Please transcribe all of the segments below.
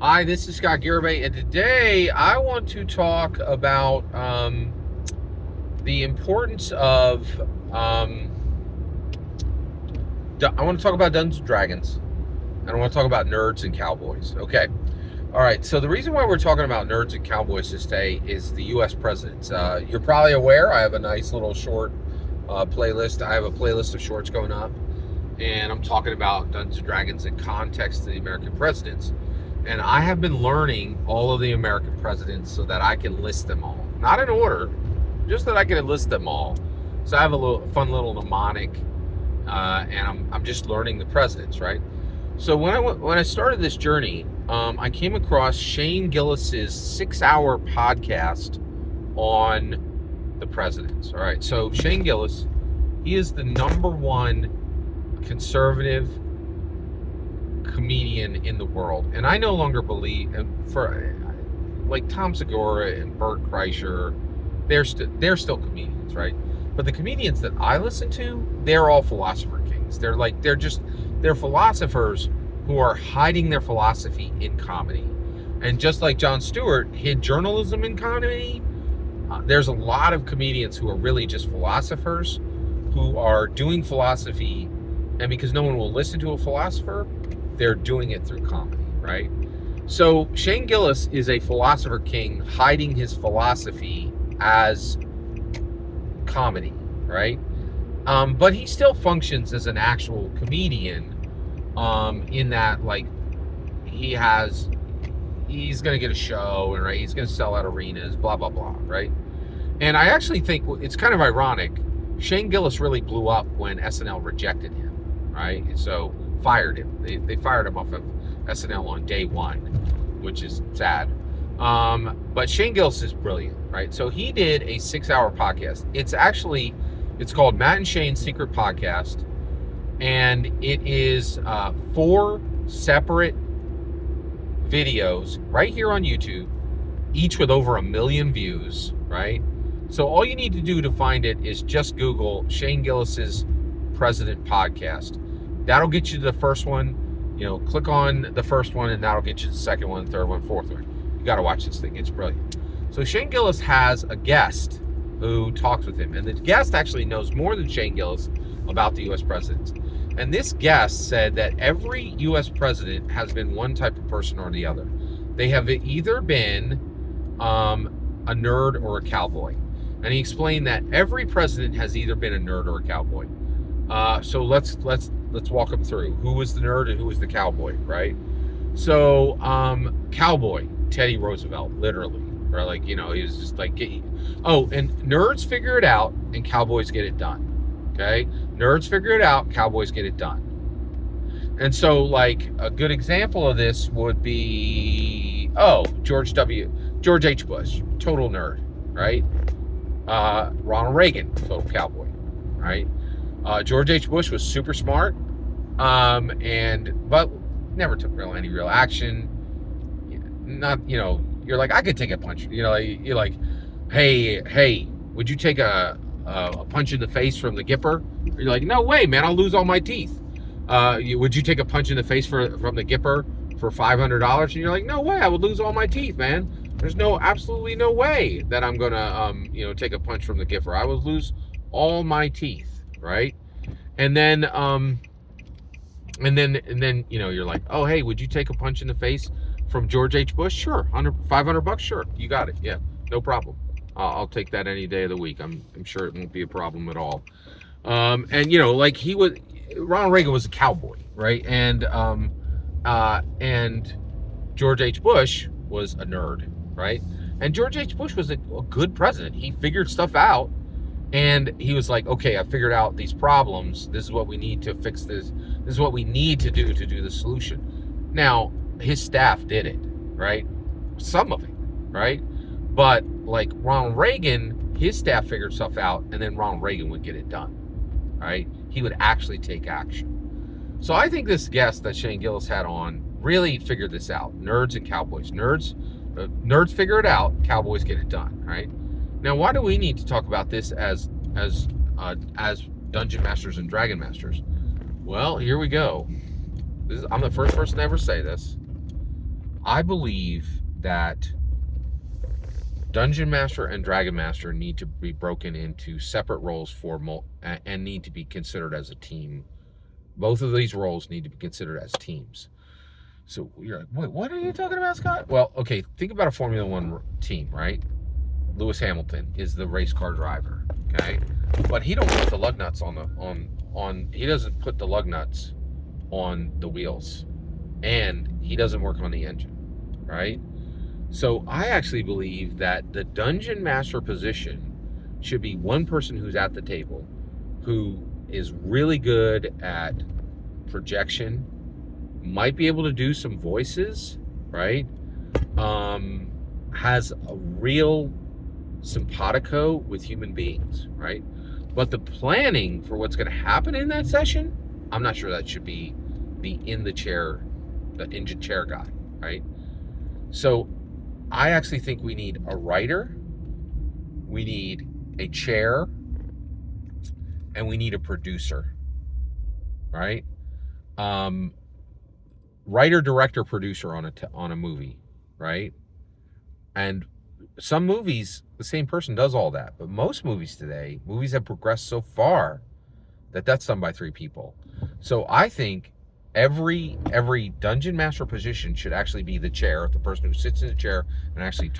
Hi, this is Scott Garibay, and today I want to talk about the importance of. Um, I want to talk about Dungeons and Dragons, and I want to talk about nerds and cowboys. Okay, all right. So the reason why we're talking about nerds and cowboys today is the U.S. presidents. You're probably aware I have a nice little short playlist. I have a playlist of shorts going up, and I'm talking about Dungeons and Dragons in context to the American presidents. And I have been learning all of the American presidents so that I can list them all. Not in order, just that I can list them all. So I have a little fun little mnemonic, and I'm just learning the presidents, right? So when I started this journey, I came across Shane Gillis's 6-hour podcast on the presidents. All right, so Shane Gillis, he is the number one conservative comedian in the world, and I no longer believe for like Tom Segura and Bert Kreischer, they're still comedians, right? But the comedians that I listen to, they're all philosopher kings. They're philosophers who are hiding their philosophy in comedy. And just like Jon Stewart hid journalism in comedy, there's a lot of comedians who are really just philosophers who are doing philosophy, and because no one will listen to a philosopher, they're doing it through comedy, right? So Shane Gillis is a philosopher king hiding his philosophy as comedy, right? But he still functions as an actual comedian, in that, like, he's going to get a show, and right, he's going to sell out arenas, blah, blah, blah, right? And I actually think it's kind of ironic. Shane Gillis really blew up when SNL rejected him, right? So fired him. They fired him off of SNL on day one, which is sad. But Shane Gillis is brilliant, right? So he did a 6-hour podcast. It's called Matt and Shane's Secret Podcast, and it is 4 separate videos right here on YouTube, each with over 1 million views, right? So all you need to do to find it is just Google Shane Gillis's President Podcast. That'll get you to the first one. Click on the first one, and that'll get you the second one, third one, fourth one. You got to watch this thing. It's brilliant. So Shane Gillis has a guest who talks with him, and the guest actually knows more than Shane Gillis about the U.S. presidents. And this guest said that every U.S. president has been one type of person or the other. They have either been a nerd or a cowboy. And he explained that every president has either been a nerd or a cowboy. So let's walk them through. Who was the nerd and who was the cowboy, right? So, cowboy, Teddy Roosevelt, literally, right? Like, he was just like, and nerds figure it out and cowboys get it done. Okay? Nerds figure it out, cowboys get it done. And so, like, a good example of this would be, George H. Bush, total nerd, right? Ronald Reagan, total cowboy, right? George H. Bush was super smart, but never took any real action. Not, you're like, I could take a punch. You're like, hey, would you take a punch in the face from the Gipper? You're like, no way, man, I'll lose all my teeth. Would you take a punch in the face from the Gipper for $500? And you're like, no way, I would lose all my teeth, man. There's absolutely no way that I'm gonna, take a punch from the Gipper. I would lose all my teeth, right? And then, you're like, oh, hey, would you take a punch in the face from George H. Bush? Sure, $500, sure, you got it, yeah, no problem. I'll take that any day of the week. I'm sure it won't be a problem at all. Like Ronald Reagan was a cowboy, right? And George H. Bush was a nerd, right? And George H. Bush was a good president. He figured stuff out, and he was like, okay, I figured out these problems. This is what we need to fix this. This is what we need to do the solution. Now, his staff did it, right? Some of it, right? But like Ronald Reagan, his staff figured stuff out, and then Ronald Reagan would get it done, right? He would actually take action. So I think this guest that Shane Gillis had on really figured this out. Nerds and cowboys. Nerds figure it out. Cowboys get it done, right? Now, why do we need to talk about this as Dungeon Masters and Dragon Masters? Well, here we go. I'm the first person to ever say this. I believe that Dungeon Master and Dragon Master need to be broken into separate roles and need to be considered as a team. Both of these roles need to be considered as teams. So you're like, wait, what are you talking about, Scott? Well, okay, think about a Formula One team, right? Lewis Hamilton is the race car driver, okay? But he don't put the lug nuts he doesn't put the lug nuts on the wheels, and he doesn't work on the engine, right? So I actually believe that the Dungeon Master position should be one person who's at the table, who is really good at projection, might be able to do some voices, right? Has a real simpatico with human beings, right? But the planning for what's going to happen in that session, I'm not sure that should be the engine chair guy, right? So I actually think we need a writer, we need a chair, and we need a producer, right? Writer, director, producer on a movie, right? And some movies, the same person does all that. But most movies today, movies have progressed so far that that's done by 3 people. So I think every Dungeon Master position should actually be the chair, the person who sits in the chair and actually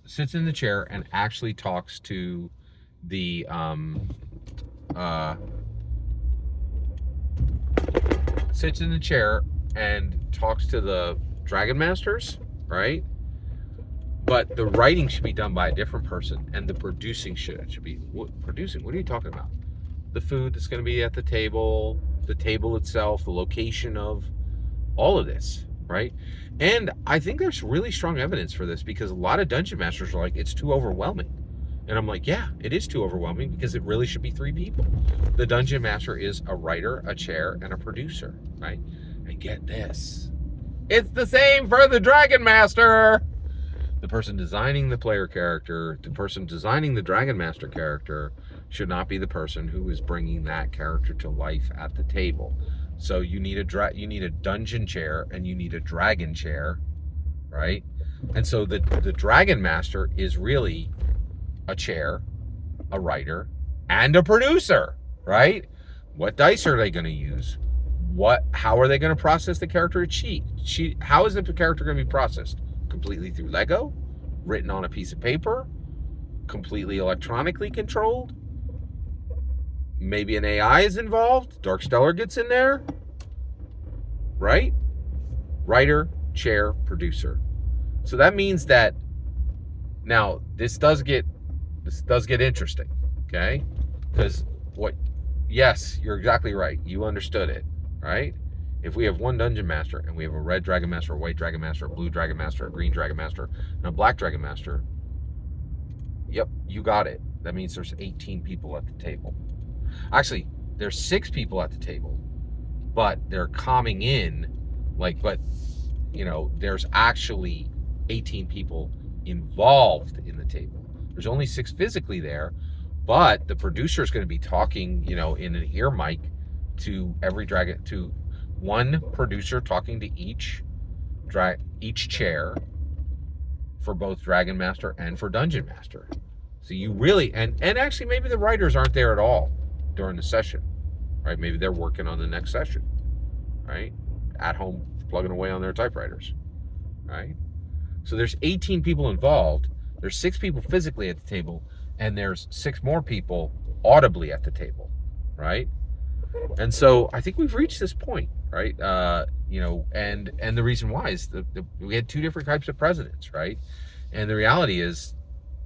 sits in the chair and actually talks to the sits in the chair and talks to the Dragon Masters, right? But the writing should be done by a different person, and the producing should be producing. What are you talking about? The food that's going to be at the table itself, the location of all of this, right? And I think there's really strong evidence for this, because a lot of Dungeon Masters are like, it's too overwhelming. And I'm like, yeah, it is too overwhelming, because it really should be 3 people. The Dungeon Master is a writer, a chair, and a producer, right? And get this, it's the same for the Dragon Master. The person designing the player character, the person designing the Dragon Master character, should not be the person who is bringing that character to life at the table. So you need a dungeon chair and you need a dragon chair, right? And so the Dragon Master is really a chair, a writer, and a producer, right? What dice are they going to use? How are they going to process the character cheat? How is the character going to be processed? Completely through Lego, written on a piece of paper, completely electronically controlled. Maybe an AI is involved. Dark Stellar gets in there, right? Writer, chair, producer. So that means that now this does get interesting, okay? Because yes, you're exactly right. You understood it, right? If we have one Dungeon Master and we have a red Dragon Master, a white Dragon Master, a blue Dragon Master, a green Dragon Master, and a black Dragon Master, yep, you got it. That means there's 18 people at the table. Actually, there's 6 people at the table, but they're calming in, there's actually 18 people involved in the table. There's only 6 physically there, but the producer is going to be talking, in an ear mic to every dragon, to one producer talking to each chair for both Dragon Master and for Dungeon Master. So you really, and actually maybe the writers aren't there at all during the session, right? Maybe they're working on the next session, right? At home, plugging away on their typewriters, right? So there's 18 people involved. There's 6 people physically at the table, and there's 6 more people audibly at the table, right? And so I think we've reached this point, right? And the reason why is we had 2 different types of presidents, right? And the reality is,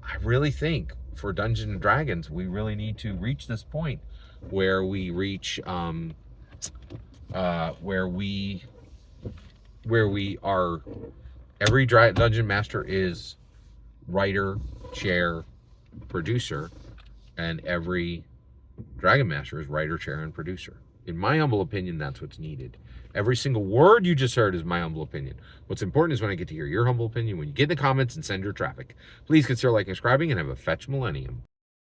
I really think for Dungeons and Dragons, we really need to reach this point where we reach, where we are, every Dungeon Master is writer, chair, producer, and every Dragon Master is writer, chair, and producer. In my humble opinion, that's what's needed. Every single word you just heard is my humble opinion. What's important is when I get to hear your humble opinion, when you get in the comments and send your traffic. Please consider liking and subscribing, and have a fetch millennium.